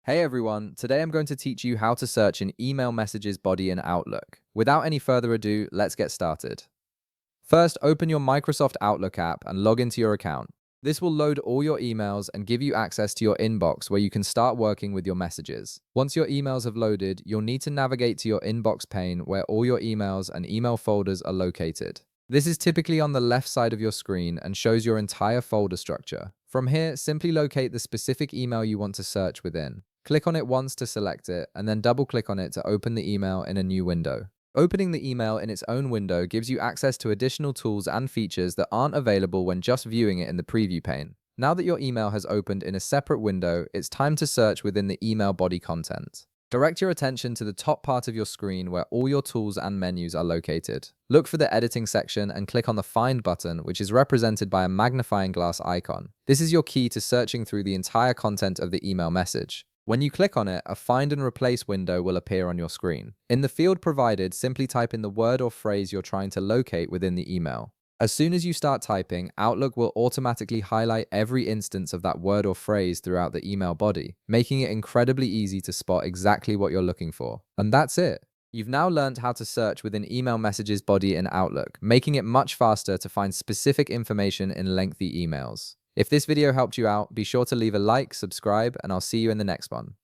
Hey everyone, today I'm going to teach you how to search an email messages body in Outlook. Without any further ado, let's get started. First, open your Microsoft Outlook app and log into your account. This will load all your emails and give you access to your inbox where you can start working with your messages. Once your emails have loaded, you'll need to navigate to your inbox pane where all your emails and email folders are located. This is typically on the left side of your screen and shows your entire folder structure. From here, simply locate the specific email you want to search within. Click on it once to select it, and then double-click on it to open the email in a new window. Opening the email in its own window gives you access to additional tools and features that aren't available when just viewing it in the preview pane. Now that your email has opened in a separate window, it's time to search within the email body content. Direct your attention to the top part of your screen where all your tools and menus are located. Look for the editing section and click on the Find button, which is represented by a magnifying glass icon. This is your key to searching through the entire content of the email message. When you click on it, a Find and Replace window will appear on your screen. In the field provided, simply type in the word or phrase you're trying to locate within the email. As soon as you start typing, Outlook will automatically highlight every instance of that word or phrase throughout the email body, making it incredibly easy to spot exactly what you're looking for. And that's it. You've now learned how to search within email messages body in Outlook, making it much faster to find specific information in lengthy emails. If this video helped you out, be sure to leave a like, subscribe, and I'll see you in the next one.